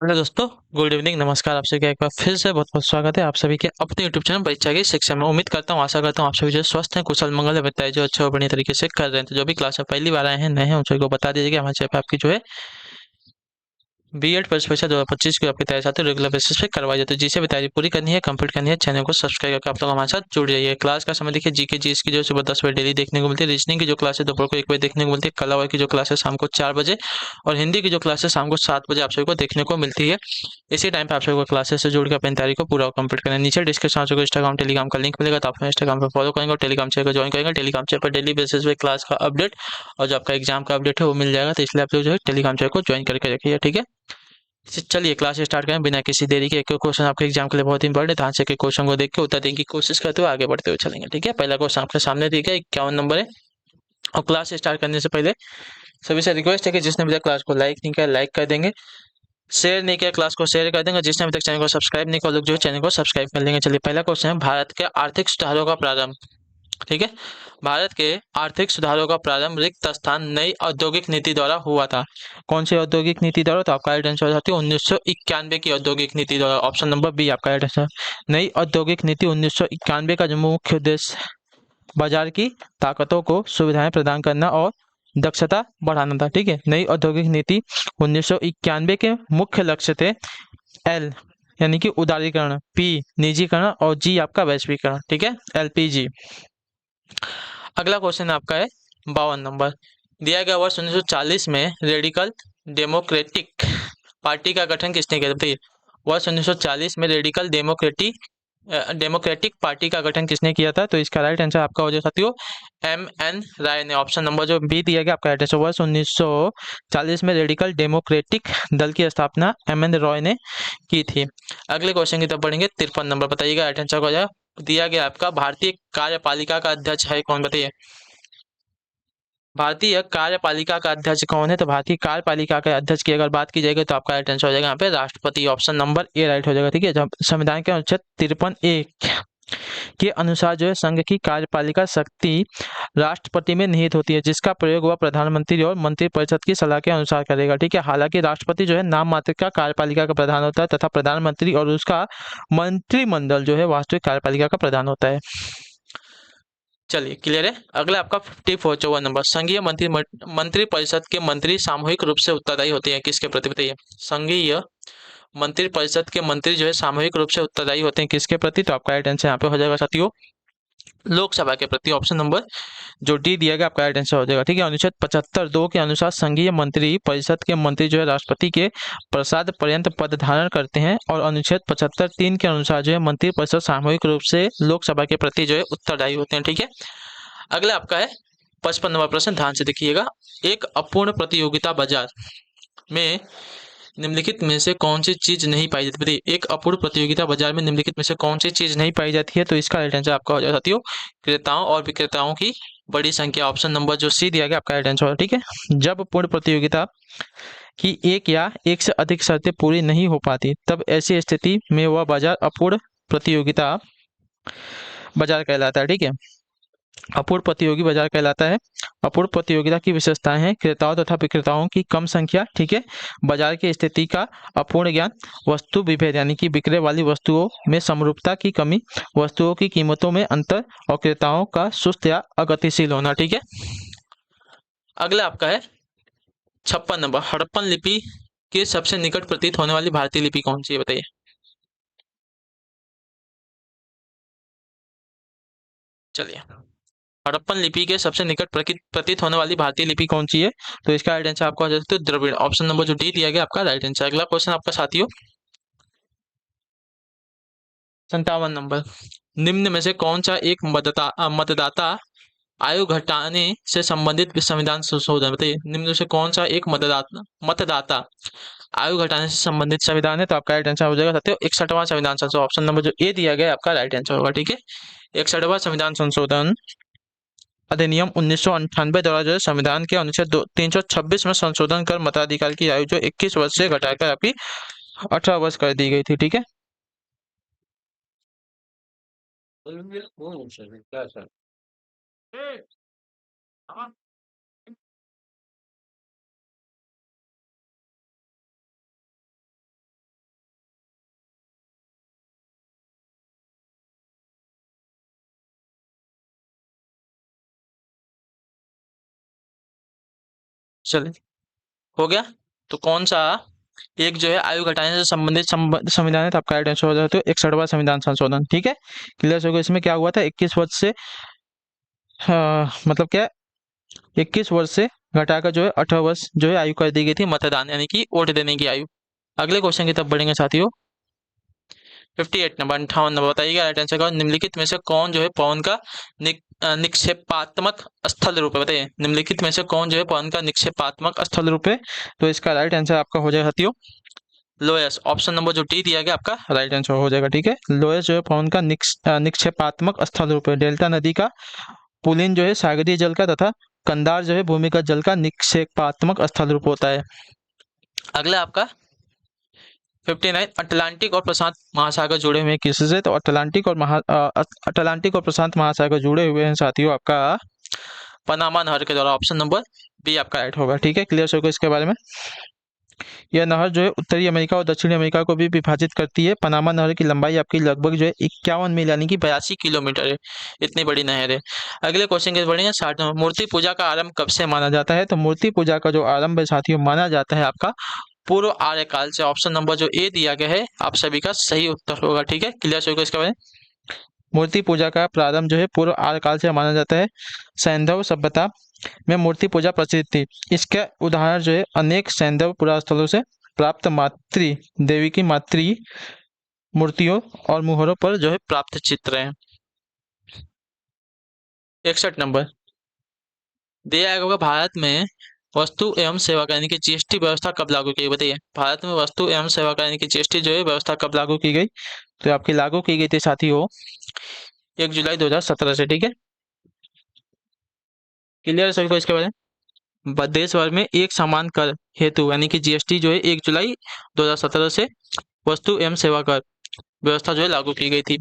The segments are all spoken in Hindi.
हेलो दोस्तों। गुड इवनिंग, नमस्कार। आप सभी का एक बार फिर से बहुत बहुत स्वागत है आप सभी के अपने यूट्यूब चैनल परीक्षा की शिक्षा में। उम्मीद करता हूँ, आशा करता हूँ आप सभी जो स्वस्थ हैं, कुशल मंगल है, बताइए जो अच्छे और बढ़िया तरीके से कर रहे हैं। तो जो भी क्लास में पहली बार आए हैं, नए हैं, उन सभी को बता दीजिए कि हमारे चैनल पे आपकी जो है बीएड परीक्षा 2025 की आपकी तैयारी साथ रेगुलर बेसिस पे करवाई जाती है। जिसे भी तैयारी पूरी करनी है, कंप्लीट करनी है, चैनल को सब्सक्राइब करके आप लोग हमारे साथ जुड़ जाइए। क्लास का समय देखिए, जीके जीएस की जो सुबह 10 बजे डेली देखने को मिलती है। रीजनिंग की जो क्लास है दोपहर को 1 बजे देखने को मिलती है। कला की जो क्लास है शाम को 4 बजे, और हिंदी की जो क्लास है शाम को 7 बजे आप सभी को देखने को मिलती है। इसी टाइम पे आप सभी को क्लासेस से जुड़ के अपनी तैयारी को पूरा कंप्लीट करना है। नीचे डिस्क्रिप्शन में इंस्टाग्राम टेलीग्राम का लिंक मिलेगा, तो आप इंस्टाग्राम पे फॉलो करेंगे और टेलीग्राम चैनल को ज्वाइन करेंगे। टेलीग्राम चैनल पर डेली बेसिस पे क्लास का अपडेट और जो आपका एग्जाम का अपडेट है वो मिल जाएगा। तो इसलिए आप लोग जो है टेलीग्राम चैनल को ज्वाइन करके रखिए, ठीक है। चलिए क्लास स्टार्ट करें बिना किसी देरी के। एक क्वेश्चन आपके एग्जाम के लिए बहुत इंपॉर्टेंट है, ध्यान से क्वेश्चन को देख के उत्तर देने की कोशिश करते हुए आगे बढ़ते हुए चलेंगे, ठीक है। पहला क्वेश्चन आपके सामने दिया है, 51 नंबर है। और क्लास स्टार्ट करने से पहले सभी से रिक्वेस्ट है कि जिसने भी क्लास को लाइक नहीं किया लाइक कर देंगे, शेयर नहीं किया क्लास को शेयर कर देंगे, जिसने अभी तक चैनल को सब्सक्राइब नहीं किया लोग जो है चैनल को सब्सक्राइब कर लेंगे। चलिए पहला क्वेश्चन है, भारत के आर्थिक सुधारों का प्रारंभ, ठीक है। भारत के आर्थिक सुधारों का प्रारंभ रिक्त स्थान नई औद्योगिक नीति द्वारा हुआ था। कौन सी औद्योगिक नीति द्वारा? तो आपका राइट आंसर हो जाती है 1991 की औद्योगिक नीति द्वारा। ऑप्शन नंबर बी आपका राइट आंसर। नई औद्योगिक नीति 1991 का जो मुख्य उद्देश्य बाजार की ताकतों को सुविधाएं प्रदान करना और दक्षता बढ़ाना था, ठीक है। नई औद्योगिक नीति 1991 के मुख्य लक्ष्य थे एल यानी कि उदारीकरण, पी निजीकरण और जी आपका वैश्वीकरण, ठीक है, एलपीजी। अगला क्वेश्चन आपका है 52 नंबर। दिया गया वर्ष 1940 में रेडिकल डेमोक्रेटिक पार्टी का गठन किसने किया था? बताइए, वर्ष 1940 में रेडिकल डेमोक्रेटिक पार्टी का गठन किसने किया था? तो इसका राइट आंसर आपका हो जाए साथियों एम एन राय ने। ऑप्शन नंबर जो बी दिया गया आपका राइट आंसर। वर्ष 1940 में रेडिकल डेमोक्रेटिक दल की स्थापना एम एन रॉय ने की थी। अगले क्वेश्चन की तरफ बढ़ेंगे, 53 नंबर। बताइएगा राइट आंसर हो जाए। दिया गया आपका भारतीय कार्यपालिका का अध्यक्ष है कौन? बताइए, भारतीय कार्यपालिका का अध्यक्ष कौन है? तो भारतीय कार्यपालिका के अध्यक्ष की अगर बात की जाएगी तो आपका राइट आंसर हो जाएगा यहाँ पे राष्ट्रपति। ऑप्शन नंबर ए राइट हो जाएगा, ठीक है। जब संविधान के अनुच्छेद 53(a) के अनुसार जो है संघ की कार्यपालिका शक्ति राष्ट्रपति में निहित होती है, जिसका प्रयोग वह प्रधानमंत्री और मंत्रिपरिषद की सलाह के अनुसार करेगा, ठीक है। हालांकि राष्ट्रपति जो है नाम मात्र का कार्यपालिका का प्रधान होता है तथा प्रधानमंत्री और उसका मंत्रिमंडल जो है वास्तविक कार्यपालिका का प्रधान होता है। चलिए क्लियर है। अगला आपका 54 नंबर। संघीय मंत्रिपरिषद के मंत्री सामूहिक रूप से उत्तरदायी होते हैं किसके प्रति? बताइए, संघीय मंत्रिपरिषद के मंत्री जो है सामूहिक रूप से उत्तरदायी होते हैं किसके प्रति? तो आपका राइट आंसर यहाँ पे हो जाएगा साथियों लोकसभा के प्रति। ऑप्शन नंबर जो डी दिया गया आपका राइट आंसर हो जाएगा, ठीक है। अनुच्छेद 75(2) के अनुसार संघीय मंत्री परिषद के मंत्री जो है राष्ट्रपति के प्रसाद पर्यंत पद धारण करते हैं, और अनुच्छेद 75(3) के अनुसार जो है मंत्री परिषद सामूहिक रूप से लोकसभा के प्रति जो है उत्तरदायी होते हैं, ठीक है। अगला आपका है 55 नंबर प्रश्न, ध्यान से देखिएगा। एक अपूर्ण प्रतियोगिता बाजार में निम्नलिखित में से कौन सी चीज नहीं पाई जाती? बताइए, एक अपूर्ण प्रतियोगिता बाजार में निम्नलिखित में से कौन सी चीज नहीं पाई जाती है? तो इसका राइट आंसर आपका हो जाता साथियों क्रेताओं और विक्रेताओं की बड़ी संख्या। ऑप्शन नंबर जो सी दिया गया आपका राइट आंसर, ठीक है। जब पूर्ण प्रतियोगिता की एक या एक से अधिक शर्तें पूरी नहीं हो पाती, तब ऐसी स्थिति में वह बाजार अपूर्ण प्रतियोगिता बाजार कहलाता है, ठीक है। अपूर्ण प्रतियोगी बाजार कहलाता है। अपूर्ण प्रतियोगिता की विशेषताएं हैं क्रेताओं तथा विक्रेताओं की कम संख्या, ठीक है। बाजार की स्थिति का अपूर्ण ज्ञान, वस्तु विभेद यानी कि बिक्रे वाली वस्तुओं में समरूपता की कमी, वस्तुओं की कीमतों में अंतर और क्रेताओं का सुस्त या अगतिशील होना, ठीक है। अगला आपका है 56 नंबर। हड़प्पन लिपि के सबसे निकट प्रतीत होने वाली भारतीय लिपि कौन सी है? बताइए। चलिए, हड़प्पन लिपि के सबसे निकट प्रतीत होने वाली भारतीय लिपि कौन सी है? तो इसका राइट आंसर आपका हो जाता है द्रविड़। ऑप्शन नंबर जो डी दिया गया आपका राइट आंसर। अगला क्वेश्चन आपका साथियों 57 नंबर। निम्न में से कौन सा एक मतदाता आयु घटाने से संबंधित संविधान संशोधन? बताइए, निम्न में से कौन सा एक मतदाता मतदाता आयु घटाने से संबंधित संविधान है? तो आपका राइट आंसर हो जाएगा साथियों 61वां संविधान संशोधन। ऑप्शन नंबर जो ए दिया गया है आपका राइट आंसर होगा, ठीक है। 61वां संविधान संशोधन अधिनियम 1998 द्वारा जो है संविधान के अनुच्छेद 326 में संशोधन कर मताधिकार की आयु जो 21 वर्ष से घटाकर आपकी 18 वर्ष कर दी गई थी, ठीक है। चलिए, हो गया। तो कौन सा एक जो है आयु घटाने से संबंधित संविधान है, तो आपका राइट आंसर हो जाता है 61वां संविधान संशोधन। ठीक है, क्लियर हो गया। इसमें क्या हुआ था, 21 वर्ष से मतलब क्या, 21 वर्ष से घटाकर जो है 18 वर्ष जो है आयु कर दी गई थी मतदान यानी कि वोट देने की आयु। अगले क्वेश्चन की तरफ बढ़ेंगे साथियों। 58 नंबर, 58 नंबर, बताइएगा राइट आंसर का। निम्नलिखित में से कौन जो है पवन का निक्षेपात्मक स्थल रूप है, बताइए निम्नलिखित में से कौन जो है पवन का निक्षेपात्मक स्थल रूप है। तो इसका राइट आंसर आपका हो जाएगा साथियों लोयस, ऑप्शन नंबर जो डी दिया गया आपका राइट आंसर हो जाएगा। ठीक है, लोयस जो है पवन का निक्षेपात्मक स्थल रूप है। डेल्टा नदी का, पुलिन जो है सागरीय जल का, तथा कंदार जो है भूमिगत जल का निक्षेपात्मक स्थल रूप होता है। अगला आपका 59, अटलांटिक और प्रशांत महासागर जुड़े हुए हैं किससे, तो अटलांटिक और प्रशांत महासागर जुड़े हुए हैं साथियों आपका पनामा नहर के द्वारा। ऑप्शन नंबर बी आपका राइट होगा। ठीक है, क्लियर होगा इसके बारे में। यह नहर जो है उत्तरी अमेरिका और दक्षिणी अमेरिका को भी विभाजित करती है। पनामा नहर की लंबाई आपकी लगभग जो है 51 मील यानी कि 82 किलोमीटर है, इतनी बड़ी नहर है। अगले क्वेश्चन के बढ़ेंगे 60 नंबर, मूर्ति पूजा का आरंभ कब से माना जाता है, तो मूर्ति पूजा का जो आरंभ है साथियों माना जाता है आपका पूर्व आर्यकाल से। ऑप्शन नंबर जो ए दिया गया है आप सभी का सही उत्तर होगा। ठीक है, क्लियर होगा इसके बारे में। मूर्ति पूजा का प्रारंभ जो है पूर्व आर्यकाल से माना जाता है। सैंधव सभ्यता में मूर्ति पूजा प्रचलित थी। इसके उदाहरण जो है अनेक सैंधव पुरास्थलों से प्राप्त मातृ देवी की मातृ मूर्तियों और मुहरों पर जो है प्राप्त चित्र हैं। 61 नंबर, दिया गया होगा भारत में वस्तु एवं सेवा कर यानी कि जीएसटी व्यवस्था कब लागू की गई, बताइए भारत में वस्तु एवं सेवा कर यानी कि जीएसटी जो है व्यवस्था कब लागू की गई, तो आपकी लागू की गई थी साथियों 1 जुलाई 2017 से। ठीक है, क्लियर है सभी को इसके बारे में। देश भर में एक समान कर हेतु यानी कि जीएसटी जो है 1 जुलाई 2017 से वस्तु एवं सेवा कर व्यवस्था जो है लागू की गई थी।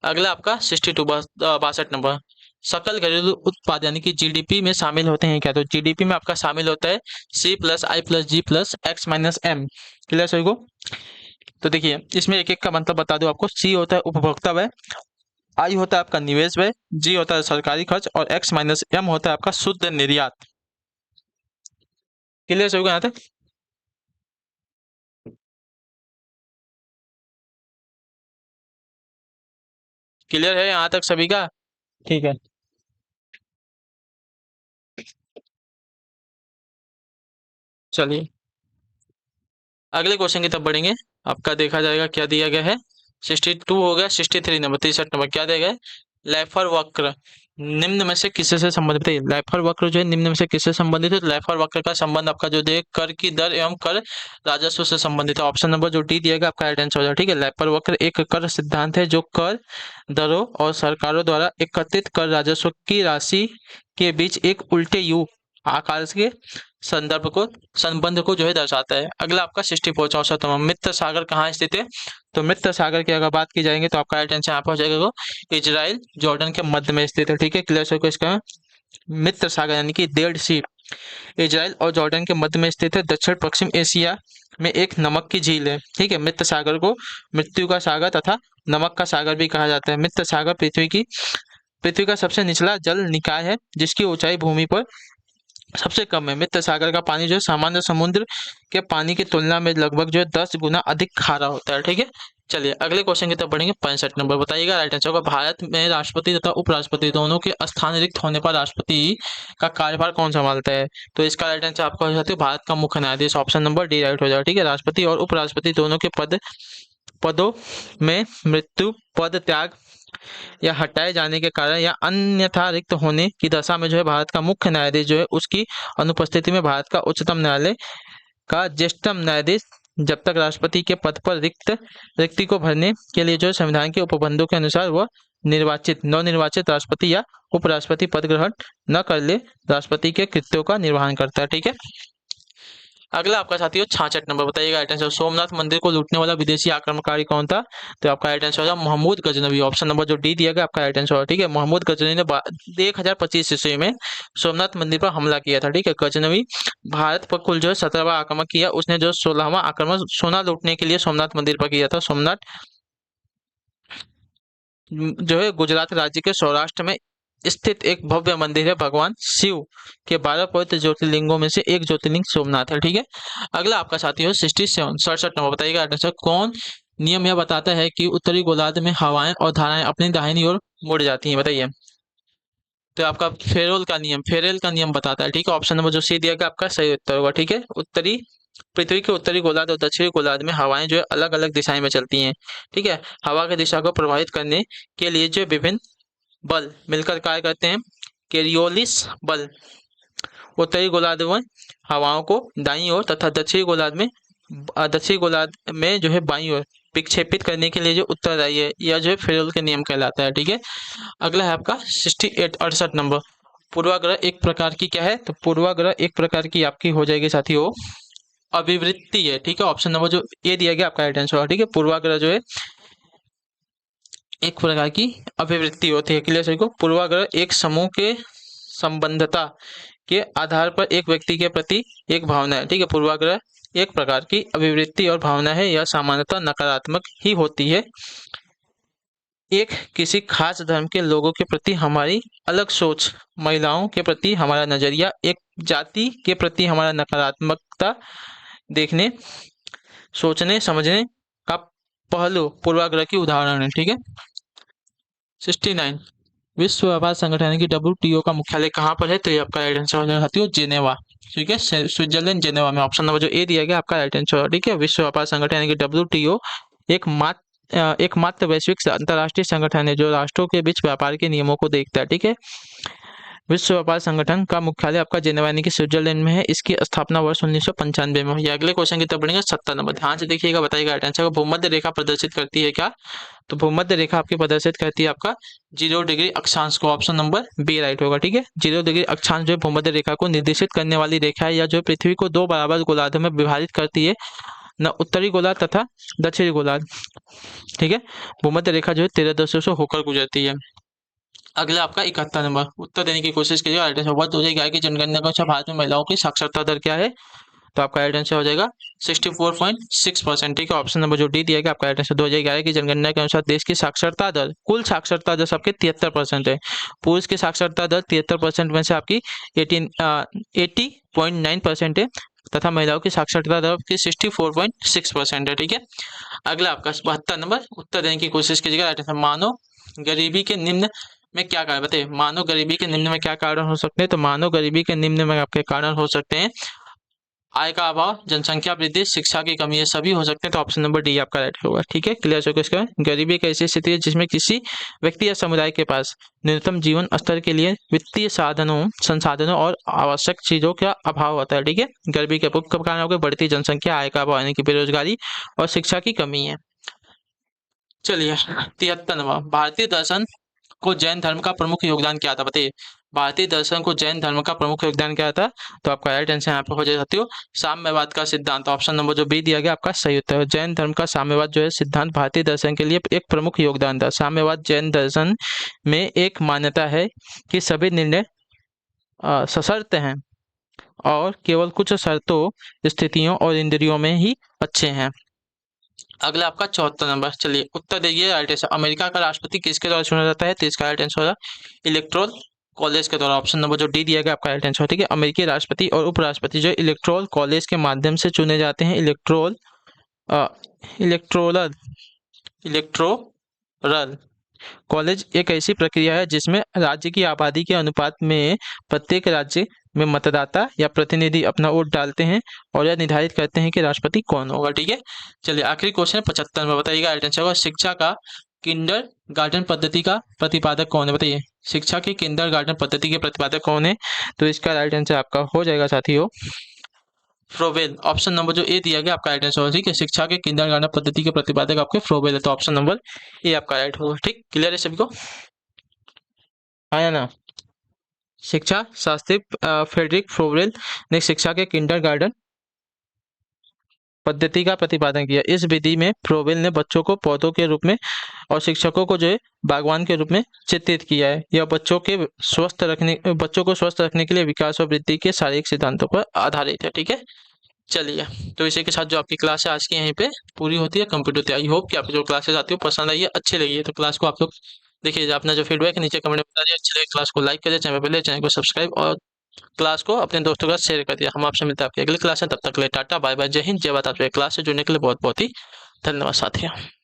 अगला आपका 62 नंबर, सकल घरेलू उत्पाद यानी कि जीडीपी में शामिल होते हैं क्या, तो जीडीपी में आपका शामिल होता है C plus I plus G plus X minus M. Clear सभी को। तो देखिए इसमें एक एक का मतलब बता दूं आपको। सी होता है उपभोक्ता व्यय, आई होता है आपका निवेश व्यय, जी होता है सरकारी खर्च, और एक्स माइनस एम होता है आपका शुद्ध निर्यात। क्लियर सभी को यहाँ तक। क्लियर है यहाँ तक सभी का। ठीक है, चलिए अगले क्वेश्चन की तरफ बढ़ेंगे। आपका देखा जाएगा क्या दिया गया है। 62 हो गया। 63 नंबर, 63 नंबर क्या दिया गया है, लैफर वक्र निम्न में से किससे संबंधित है। लैफर वक्र जो है निम्न में से किससे संबंधित है, तो लैफर वक्र का संबंध आपका जो है कर की दर एवं कर राजस्व से संबंधित है। ऑप्शन नंबर जो डी दिया गया आपका राइट आंसर हो जाएगा। ठीक है, लैफर वक्र एक कर सिद्धांत है जो कर दरों और सरकारों द्वारा एकत्रित कर राजस्व की राशि के बीच एक उल्टे यू आकार के संदर्भ को संबंध को जो है दर्शाता है। अगला आपका 64 64 नंबर, मित्र सागर कहाँ स्थित है, तो मित्र सागर की अगर बात की जाएंगे तो आपका राइट आंसर यहाँ पर हो जाएगा वो इजराइल जॉर्डन के मध्य में स्थित है। ठीक है, क्लियर है इसका। मित्र सागर यानी कि डेड सी इजराइल और जॉर्डन के मध्य में स्थित है। दक्षिण पश्चिम एशिया में एक नमक की झील है। ठीक है, मित्र सागर को मृत्यु का सागर तथा नमक का सागर भी कहा जाता है। मित्र सागर पृथ्वी का सबसे निचला जल निकाय है जिसकी ऊंचाई भूमि पर सबसे कम है। मित्र सागर का पानी जो है सामान्य समुद्र के पानी की तुलना में लगभग जो है 10 गुना अधिक खारा होता है। ठीक है, चलिए अगले क्वेश्चन की तरफ बढ़ेंगे। 65 नंबर, बताइएगा राइट आंसर होगा भारत में राष्ट्रपति तथा उपराष्ट्रपति दोनों के स्थान रिक्त होने पर राष्ट्रपति का कार्यभार कौन संभालता है, तो इसका राइट आंसर आपका हो जाता है भारत का मुख्य न्यायाधीश। ऑप्शन नंबर डी राइट हो जाएगा। ठीक है, राष्ट्रपति और उपराष्ट्रपति दोनों के पदों में मृत्यु, पद त्याग या हटाए जाने के कारण या अन्यथा रिक्त होने की दशा में जो है भारत का मुख्य न्यायाधीश जो है उसकी अनुपस्थिति में भारत का उच्चतम न्यायालय का ज्येष्ठतम न्यायाधीश जब तक राष्ट्रपति के पद पर रिक्ति को भरने के लिए जो संविधान के उपबंधों के अनुसार वह नवनिर्वाचित राष्ट्रपति या उपराष्ट्रपति पद ग्रहण न कर ले राष्ट्रपति के कृत्यों का निर्वहन करता है। ठीक है, अगला आपका साथियों 66 नंबर, बताइएगा राइट आंसर। सोमनाथ मंदिर को लूटने वाला विदेशी आक्रमणकारी कौन था, तो आपका राइट आंसर होगा महमूद गजनवी। ऑप्शन नंबर जो डी दिया गया आपका राइट आंसर होगा। ठीक है, महमूद गजनवी ने 1025 ईस्वी में सोमनाथ मंदिर पर हमला किया था। ठीक है, गजनवी भारत पर कुल जो है 17वां आक्रमण किया। उसने जो 16वां आक्रमण सोना लूटने के लिए सोमनाथ मंदिर पर किया था। सोमनाथ जो है गुजरात राज्य के सौराष्ट्र में स्थित एक भव्य मंदिर है भगवान शिव के 12 पवित्र ज्योतिर्लिंगों में से एक ज्योतिर्लिंग सोमनाथ है। ठीक है। अगला आपका साथी हो 67 नंबर बताइएगा आंसर। कौन नियम यह बताता है कि उत्तरी गोलार्ध में हवाएं और धाराएं अपनी दाहिनी ओर मुड़ जाती हैं? बताइए। तो आपका फेरेल का नियम बताता है। ठीक है। ऑप्शन नंबर जो सी दिया गया आपका सही उत्तर होगा। ठीक है। उत्तरी पृथ्वी के उत्तरी गोलार्ध और दक्षिणी गोलार्ध में हवाएं जो है अलग अलग दिशाएं में चलती हैं। ठीक है। हवा की दिशा को प्रभावित करने के लिए जो विभिन्न बल मिलकर कार्य करते हैं। कोरियोलिस बल उत्तरी गोलार्ध में हवाओं को दाईं ओर तथा दक्षिणी गोलार्ध में जो है बाईं ओर विक्षेपित करने के लिए जो उत्तरदायी है यह जो है फेरेल के नियम कहलाता है। ठीक है। अगला है आपका 68 नंबर। पूर्वाग्रह एक प्रकार की क्या है? तो पूर्वाग्रह एक प्रकार की आपकी हो जाएगी साथियों अभिवृत्ति है। ठीक है। ऑप्शन नंबर जो ए दिया गया आपका राइट आंसर होगा। ठीक है। पूर्वाग्रह जो है एक प्रकार की अभिवृत्ति होती है। क्लियर सभी को? पूर्वाग्रह एक समूह के संबंधता के आधार पर एक व्यक्ति के प्रति एक भावना है। ठीक है। पूर्वाग्रह एक प्रकार की अभिवृत्ति और भावना है। यह सामान्यतः नकारात्मक ही होती है। एक किसी खास धर्म के लोगों के प्रति हमारी अलग सोच, महिलाओं के प्रति हमारा नजरिया, एक जाति के प्रति हमारा नकारात्मकता देखने, सोचने समझने का पहलू पूर्वाग्रह की उदाहरण है। ठीक है। 69 विश्व व्यापार संगठन यानी कि WTO का मुख्यालय कहाँ पर है? तो ये आपका राइट आंसर हो जाएगा साथियों जेनेवा। ठीक है। स्विट्जरलैंड जेनेवा में। ऑप्शन नंबर जो ए दिया गया आपका राइट आंसर होगा। ठीक है। विश्व व्यापार संगठन यानी कि WTO एकमात्र वैश्विक अंतर्राष्ट्रीय संगठन है जो राष्ट्रों के बीच व्यापार के नियमों को देखता है। ठीक है। विश्व व्यापार संगठन का मुख्यालय आपका जेनेवा यानी कि स्विट्जरलैंड में है। इसकी स्थापना वर्ष 1995 में हुई। अगले क्वेश्चन की तरफ बढ़ेंगे। 70 नंबर। ध्यान से देखिएगा, बताइएगा राइट आंसर। भूमध्य रेखा प्रदर्शित करती है क्या? तो भूमध्य रेखा आपकी प्रदर्शित करती है आपका 0 डिग्री अक्षांश को। ऑप्शन नंबर बी राइट होगा। ठीक है। 0 डिग्री अक्षांश जो है भूमध्य रेखा को निर्देशित करने वाली रेखा है या जो पृथ्वी को दो बराबर गोलार्धों में विभाजित करती है, न उत्तरी गोलार्ध तथा दक्षिणी गोलार्ध। ठीक है। भूमध्य रेखा जो है 13 देशों से होकर गुजरती है। अगला आपका 71 नंबर। उत्तर देने की कोशिश कीजिए। राइट आंसर वर्ष 2011 की जनगणना के अनुसार भारत में महिलाओं की साक्षरता दर क्या है? तो आपका राइट आंसर हो जाएगा 64.6%। ठीक है। ऑप्शन नंबर जो डी दिया गया आपका राइट आंसर। 2011 की जनगणना के अनुसार देश की साक्षरता दर, कुल साक्षरता दर सबके 73% है। पुरुष की साक्षरता दर 73% में से आपकी 80.9% है तथा महिलाओं की साक्षरता दर की 64.6% है। ठीक है। अगला आपका 72 नंबर। उत्तर देने की कोशिश कीजिएगा। राइट आंसर मानो गरीबी के निम्न में क्या कारण? बताइए। मानव गरीबी के निम्न में क्या कारण हो सकते हैं? तो मानव गरीबी के निम्न में आपके कारण हो सकते हैं आय का अभाव, जनसंख्या वृद्धि, शिक्षा की कमी, ये सभी हो सकते हैं। तो ऑप्शन नंबर डी आपका राइट होगा। ठीक है। क्लियर हो इसका? गरीबी एक ऐसी स्थिति है जिसमें किसी व्यक्ति या समुदाय के पास न्यूनतम जीवन स्तर के लिए वित्तीय संसाधनों और आवश्यक चीजों का अभाव होता है। ठीक है। गरीबी के मुख्य कारण हो गए बढ़ती जनसंख्या, आय का अभाव यानी कि बेरोजगारी और शिक्षा की कमी है। चलिए 73 नंबर। भारतीय दर्शन को जैन धर्म का प्रमुख योगदान क्या था? बताइए। भारतीय दर्शन को जैन धर्म का प्रमुख योगदान क्या था? तो आपका राइट आंसर यहाँ पे हो जाए साथियों साम्यवाद का सिद्धांत। ऑप्शन नंबर जो बी दिया गया आपका सही उत्तर है। जैन धर्म का साम्यवाद जो है सिद्धांत भारतीय दर्शन के लिए एक प्रमुख योगदान था। साम्यवाद जैन दर्शन में एक मान्यता है कि सभी निर्णय सशर्त हैं और केवल कुछ शर्तों, स्थितियों और इंद्रियों में ही अच्छे हैं। अगला आपका 74 नंबर। चलिए उत्तर देखिए राइट आंसर। अमेरिका का राष्ट्रपति किसके द्वारा चुना जाता है? तो इसका राइट आंसर होगा इलेक्टोरल कॉलेज के द्वारा। ऑप्शन नंबर जो डी दिया गया आपका राइट आंसर। ठीक है। अमेरिकी राष्ट्रपति और उपराष्ट्रपति जो इलेक्टोरल कॉलेज के माध्यम से चुने जाते हैं। इलेक्टोरल इलेक्टोरल कॉलेज एक ऐसी प्रक्रिया है जिसमें राज्य की आबादी के अनुपात में प्रत्येक राज्य में मतदाता या प्रतिनिधि अपना वोट डालते हैं और यह निर्धारित करते हैं कि राष्ट्रपति कौन होगा। ठीक है। चलिए आखिरी क्वेश्चन 75 में। बताइएगा राइट आंसर होगा शिक्षा का किंडर गार्डन पद्धति का प्रतिपादक कौन है? बताइए। शिक्षा के किंडर गार्डन पद्धति के प्रतिपादक कौन है? तो इसका राइट आंसर आपका हो जाएगा साथियों फ्रोबेल। ऑप्शन नंबर जो ए दिया गया आपका राइट आंसर होगा। ठीक है। शिक्षा के किंडरगार्टन पद्धति के प्रतिपादक आपके फ्रोबेल है। तो ऑप्शन नंबर ए आपका राइट होगा। ठीक। क्लियर है सभी को? आया ना? शिक्षा शास्त्री फ्रेडरिक फ्रोबेल ने शिक्षा के किंडरगार्टन पद्धति का प्रतिपादन किया। इस विधि में फ्रोबेल ने बच्चों को पौधों के रूप में और शिक्षकों को जो है बागवान के रूप में चित्रित किया है। यह बच्चों को स्वस्थ रखने के लिए विकास और वृद्धि के शारीरिक सिद्धांतों पर आधारित है। ठीक है। चलिए तो इसी के साथ जो आपकी क्लास है आज की यहीं पे पूरी होती है, कंप्लीट होती है। आई होप कि आपकी जो क्लासेस आती है पसंद आई है, अच्छी लगी है। तो क्लास को आप लोग देखिए अपना जो फीडबैक है नीचे कमेंट में बता दिया। अच्छी लगे क्लास को लाइक करिए, चैनल पे पहले चैनल को सब्सक्राइब और क्लास को अपने दोस्तों के साथ शेयर करिए। हम आपसे मिलते हैं आपकी अगली क्लास में, तब तक के लिए टाटा बाय बाय, जय हिंद जय भारत। आपसे क्लास से जुड़ने के लिए बहुत बहुत ही धन्यवाद साथियों।